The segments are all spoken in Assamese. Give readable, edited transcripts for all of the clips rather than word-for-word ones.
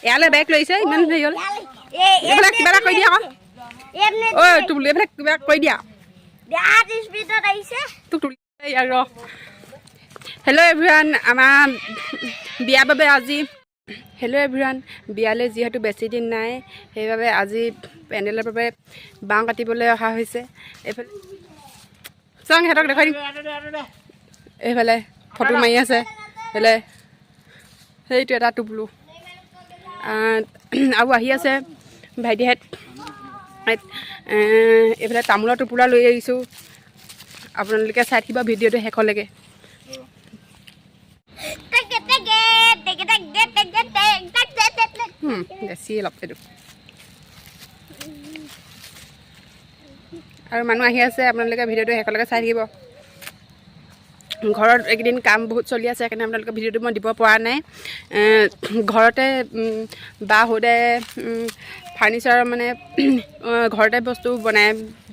ইয়ালৈ বেগ লৈছে ইমান হেৰি হ'ল এইবিলাক কিবা এটা কৰি দিয়া আকৌ ঐ তুলি এইবিলাক কিবা কৰি দিয়া তোক তুলি আৰু হেল্ল' এভৰিৱান আমাৰ বিয়াৰ বাবে আজি হেল্ল' এভৰিৱান বিয়ালৈ যিহেতু বেছি দিন নাই সেইবাবে আজি পেণ্ডেলৰ বাবে বাঁহ কাটিবলৈ অহা হৈছে এইফালে চাওঁ সিহঁতক দেখুৱাই দিম এইফালে ফটো মাৰি আছে এইফালে সেইটো এটা টুপলু আৰু আহি আছে ভাইটিহঁত এইফালে তামোলৰ টোপোলা লৈ আহিছোঁ আপোনালোকে চাই থাকিব ভিডিঅ'টো শেষলৈকে বেছি অলপ এইটো আৰু মানুহ আহি আছে আপোনালোকে ভিডিঅ'টো শেষলৈকে চাই থাকিব ঘৰত এইকেইদিন কাম বহুত চলি আছে সেইকাৰণে আপোনালোকে ভিডিঅ'টো মই দিব পৰা নাই ঘৰতে বাহুদে ফাৰ্নিচাৰ মানে ঘৰতে বস্তু বনাই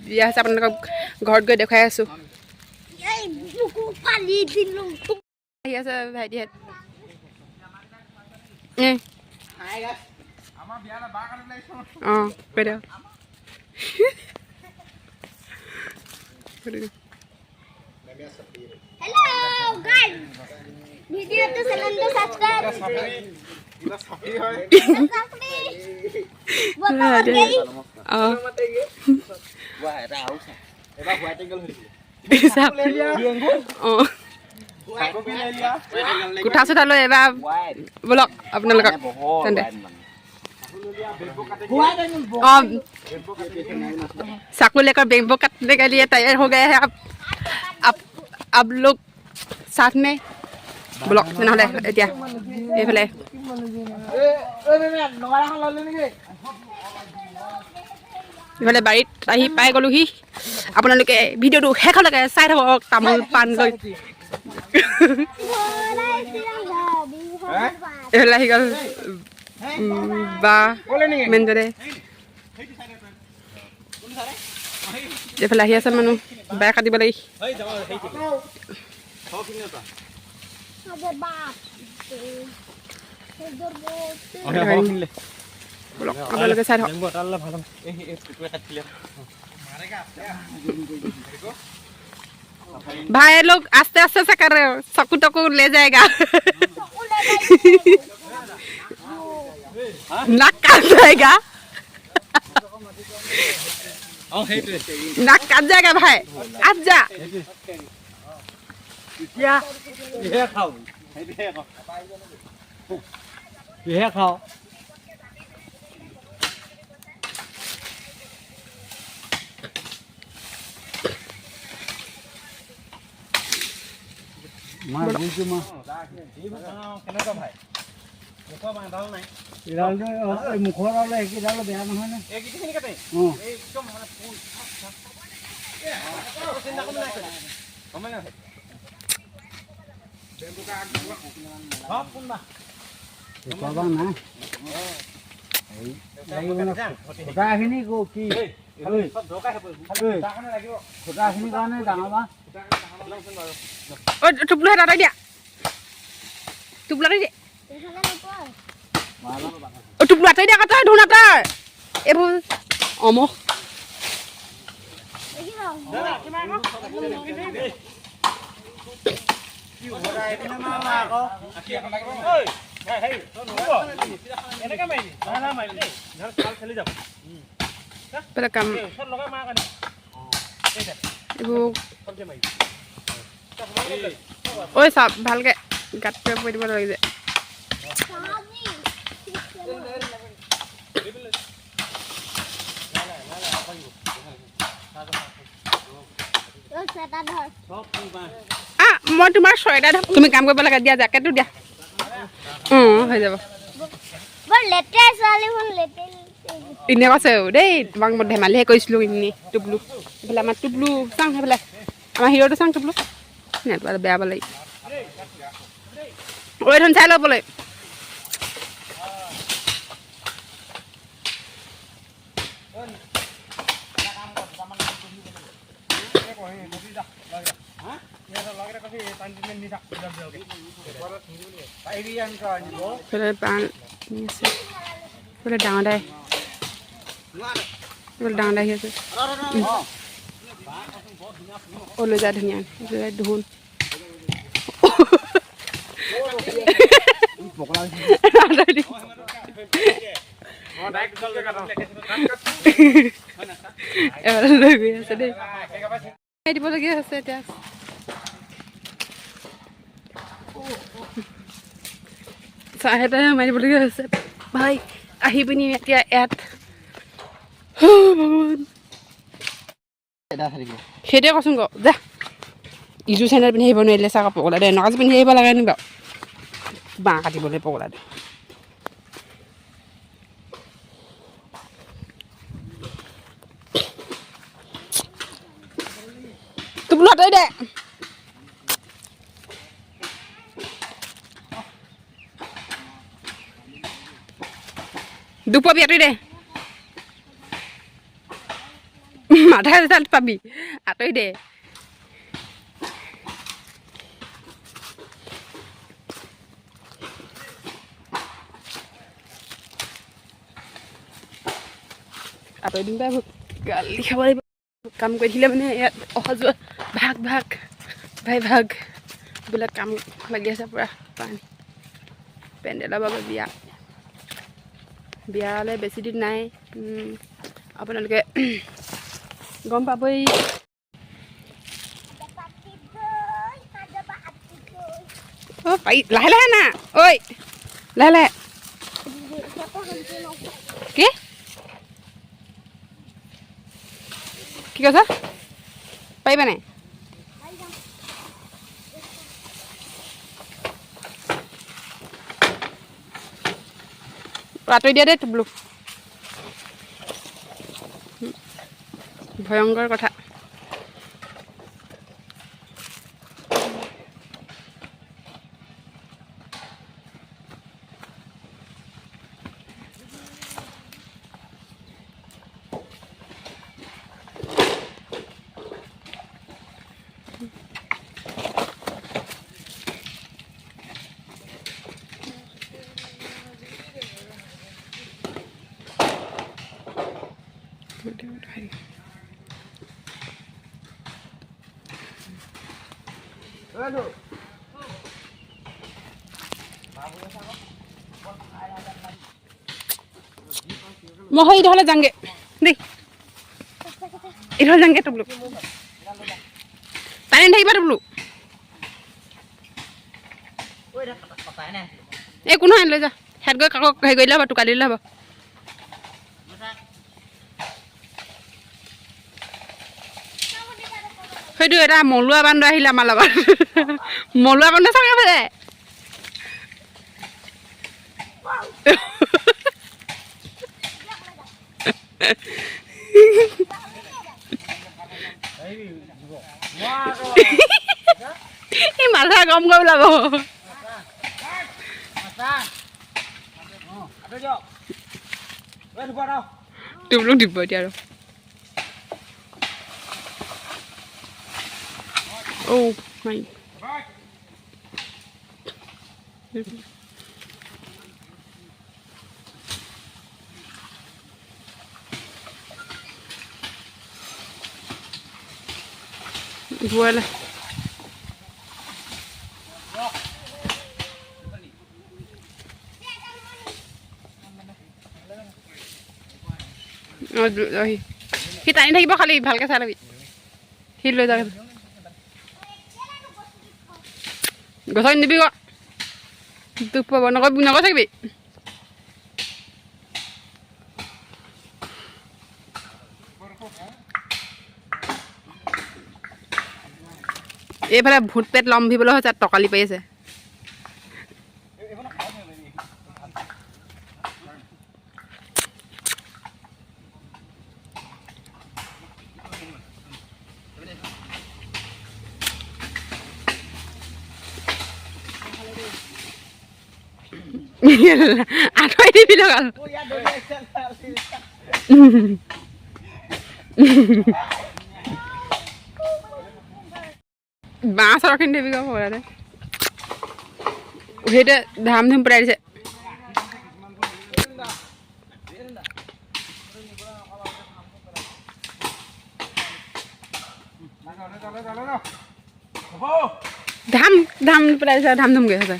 দিয়া হৈছে আপোনালোকক ঘৰত গৈ দেখুৱাই আছোঁ আহি আছে ভাইটিহঁত অঁ কৈ দিয়ক Hello guys, video to channel to subscribe. কুঠা চুঠা লৈ এবাৰ বলক আপোনালোকক তেন্তে चाकू लेकर बेम्बो काटने के लिए तैयार हो गए हैं अब लोग साथ में ब्लॉक নহ'লে এতিয়া এইফালে এইফালে বাৰীত আহি পাই গ'লোহি আপোনালোকে ভিডিঅ'টো শেষলৈকে চাই থাকক তামোল পাণ লৈ এইফালে আহি গ'ল বা মেনজৰে এইফালে আহি আছে মানুহ বাই কাটিব লাগি আপোনালোকে চাই থাকক भाई लोग आस्ते आस्ते से कर रहे हो सकू टकू ले जाएगा नाक काट जाएगा नाक काट जाएगा भाई आज जा क्या ये खाओ ये खाओ मार बुझो मार केनेका भाई मुखा बांधाल নাই ইৰাল এই মুখৰালে একিডাল বেয়া নহয় না এই কিখিনি কাটে একদম মানে ফুল চিন্তা কম নাই কম না বেম্বুকা সব কোনবা কবা না খোটাখিনি কো কি সব ধোকা হ'ব তাকনে লাগিব খোটাখিনি কাৰণে ডাঙৰবা ঐ টুপলু হেতা দিয়া টুপলু দিয়া টুপলু আটাই দিয়া কথা ধুন আটাই এইবোৰ অমখ কাম এইবোৰ ঐ চাপ ভালকে গাত পৰি দিব লাগি যায় মই তোমাৰ ছয়টা তুমি কাম কৰিব লাগে দিয়া জেকেটটো দিয়া হৈ যাব এনে কৈছে দেই তোমাক মই ধেমালিহে কৰিছিলোঁ এনেই টুপলু এইফালে আমাৰ টুপলু চাওঁ সেইফালে আমাৰ হিৰ'টো চাওঁ টুপলু নেটটো বেয়া পালে ঐ ধন চাই ল'বলৈ এইফালে পাণ নি আছে এইফালে ডাঙৰ দাই এইফালে ডাঙৰ দাই আছে লৈ যায় ধুনীয়া ধুন লৈ গৈ আছে দেই দিবলগীয়া আছে এতিয়া চাহ এটা মাৰি দিবলগীয়া হৈছে ভাই আহি পিনি এতিয়া ইয়াত ভগৱান সেইটোৱে কচোন ক যা ইজু চেণ্ডেল পিন্ধি আহিব নোৱাৰিলে চাহ পগলা দে এনেকুৱা পিন্ধি আহিব লাগে নি বাৰু বাঁহ কাটিবলৈ পগলা দে তোক আঁতৰি দে দুপবি আঁতৰি দে মাথা চাল পাবি আঁতৰি দে আঁতৰি দিম তাই গালি খাব লাগিব কাম কৰি থাকিলে মানে ইয়াত অহা যোৱা ভাগ ভাগ ভাই ভাগ এইবিলাক কাম লাগি আছে পূৰা পানী পেণ্ডেলৰ বাবে বিয়ালৈ বেছি দিন নাই আপোনালোকে গম পাবই অঁ পাৰি লাহে লাহে না ঐ লাহে লাহে কি কি কৈছা পাৰিবা নাই আঁতৰি দিয়া দেই বোলো ভয়ংকৰ কথা মই হৈ ইডোখৰলৈ যামগৈ দেই ইডোখৰলৈ যামগৈ তো বোলো পানী নাথাকিবা তো বোলো এই কোনো নহয় লৈ যা হেত গৈ কাকক হেৰি কৰিলে হ'ব টোকা দিলে হ'ব সেইটো এটা মলুৱা বান্দৰ আহিলে আমাৰ লগত মলুৱা বান্দৰ চাগে বোলে এই মাথা গম গম ওলাব তুমলোক দিব এতিয়া আৰু oh my voilà সি টানি থাকিব খালি ভালকৈ চাই ল'বি সি লৈ যাবি গছক নিবি ক দুখ পাব নকৈ থাকিবি এইফালে ভূত পেট লম্ভিবলৈ হৈছে টকালি পাই আছে আঁতৰাই দিবি লগাল বাঁহ চৰখিনি ধৰিবি গৈ পৰাতে সেইটোৱে ধাম ধুম পেলাই দিছে ধাম ধাম পেলাই দিছে ধাম ধুমকৈ হৈছে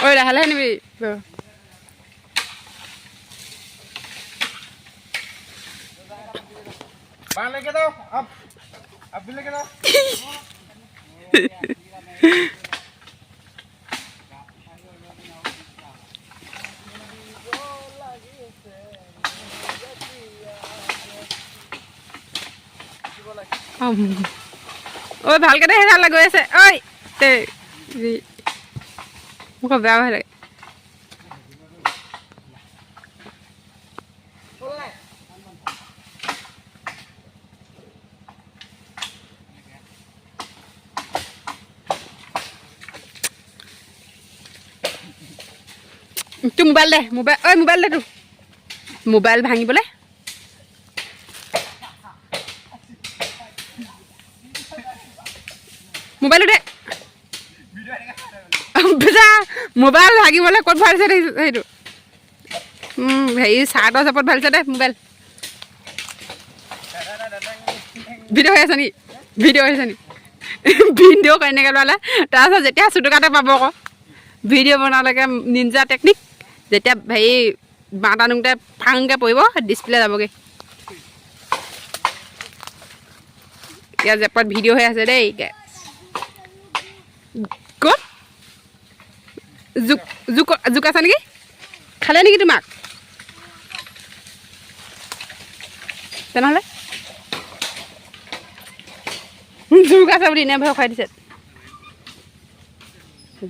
ঐ লাহে লাহে নিবি बाहर लेके दो अब भी लेके दो ঐ ভালকৈ দে সেইডাল গৈ আছে ঐ মোক বেয়া হৈ লাগে তোৰ মোবাইল দে মোবাইল ঐ মোবাইল দে তোৰ মোবাইল ভাঙিবলৈ মোবাইলটো দে মোবাইল ভাঙিবলৈ ক'ত ভালিছে সেইটো হেৰি চাৰ্টৰ জাপত ভালিছে দে মোবাইল ভিডিঅ' হৈ আছে নি ভিডিঅ' হৈ আছে নি ভিডিঅ' কেনেকৈ ল'লে তাৰপিছত যেতিয়া চুটুকাতে পাব আকৌ ভিডিঅ' বনালেকে নিনজা টেকনিক যেতিয়া হেৰি বাঁহ টানোতে ফাংকৈ পৰিব ডিছপ্লে যাবগৈ এতিয়া জেপত ভিডিঅ' হৈ আছে দেই ক'ত জোক আছে নেকি খালে নেকি তোমাক তেনেহ'লে জোক আছে বুলি এনে ভয় খুৱাই দিছে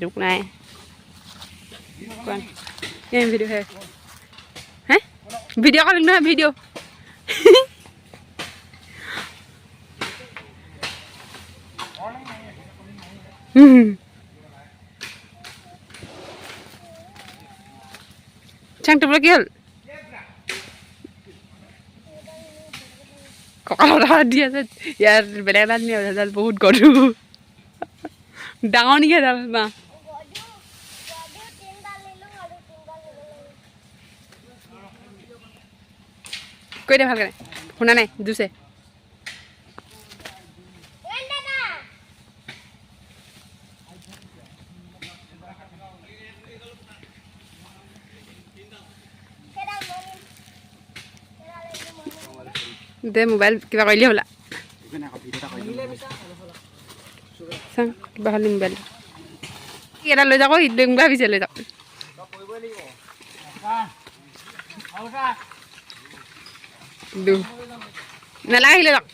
জোক নাই ভিডিঅ' হে হে ভিডিঅ' কলিং নহয় ভিডিঅ' চাংটো বোলে কি হ'ল কঁকালত হাত দি আছে ইয়াৰ বেলেগ এডাল নি এডাল বহুত গধু ডাঙৰ নেকি এডাল বাঁহ কৈ দে ভালকৈ শুনা নাই জুছে দে মোবাইল কিবা কৰিলে হ'লা চাং কিবা হ'লে মোবাইল এটা লৈ যাওক ইটো ভাবিছে লৈ যাওক নালাগে আহিলে যাওক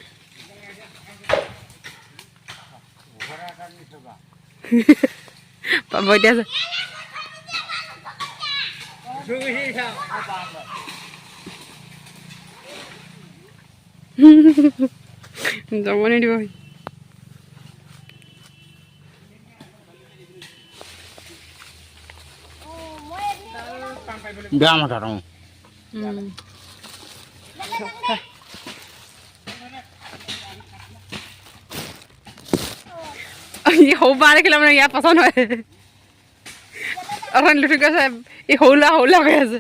পাব এতিয়া যাব নিদিব বেয়া মাথা ৰং সৰু বাঁহ দেখিলে মানে ইয়াৰ পচন্দ হয় অকণ লুটি গৈছে এই সৰু ল'ৰা হৈ আছে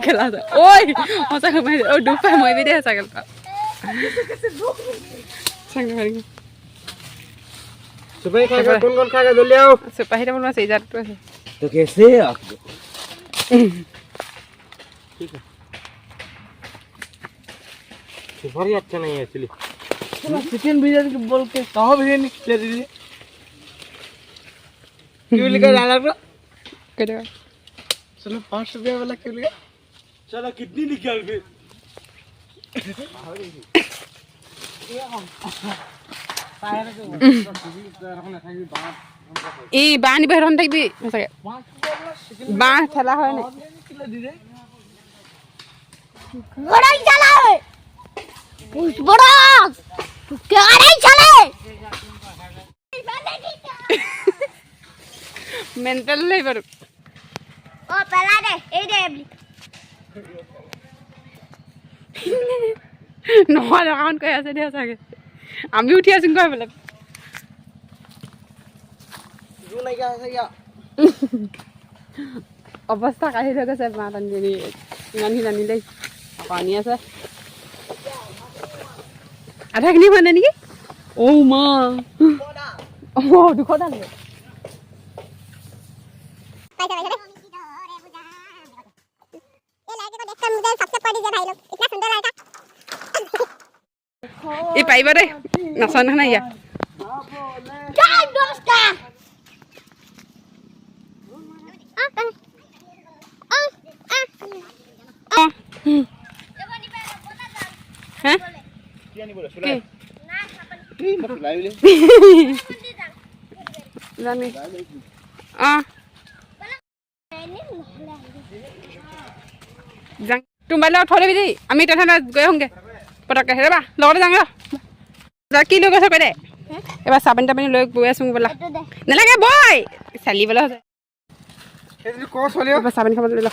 খেলা ঐ সঁচাকৈ মাৰি দে দুখ পাই মৰিবি দে চাইকেল सुबह खाएगा कौन खाएगा जल्दी आओ চুপাহীটা বনোৱা আছে ইজাতটো আছে तो कैसे आप ठीक है सुपारी अच्छा नहीं है एक्चुअली चिकन बिरयानी बोल के कहाँ बिरयानी ले दीजिए क्यों लिखा डाला तो কৈ দে चलो 5 रुपया वाला क्यों लिखा चलो कितनी निकाल फिर এই বাঁহ নিব সেইখন থাকিবি সঁচাকৈ বাঁহ ঠেলা হয় নাই ঘোড়াই চালাও বড় কে আরে চলে মেণ্টেল লৈ বাৰু ও পেলা দে এই দে নহয় দোকান কৈ আছে দিয়া চাগে আমি উঠি আছো কৈ বোলে অৱস্থা কাঢ়ি থৈ গৈছে মা টানি ইমানখিনি আনি দেই আকৌ আনি আছে আধাখিনি হোৱা নাই নেকি মা 200 আনিলে पैसा पैसा ये लाइक को देखकर मुझे सब्सक्राइब कर दीजिए भाई लोग इतना सुंदर लड़का এই পাৰিব দেই নাচা নহয় ইয়াত जय दोस्ता হে জানি যাং তোমালৈ থৈ দিবি দেই আমি তেনেহ'লে গৈ আহোঁগৈ পটককৈ ৰ'বা লগতে যাওঁ ৰ কি লৈ গৈছ কৈ দে এবাৰ চাপানি তাপানি লৈ গৈ আছোঁ বোলা নালাগে বই চালিবলৈ হৈছে এবাৰ চাপানি খাবলৈ লৈ ল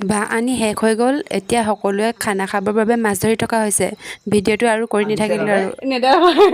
ভাত আনি শেষ হৈ গ'ল এতিয়া সকলোৱে খানা খাবৰ বাবে মাছ ধৰি থকা হৈছে ভিডিঅ'টো আৰু কৰি নাথাকিলোঁ আৰু নেদা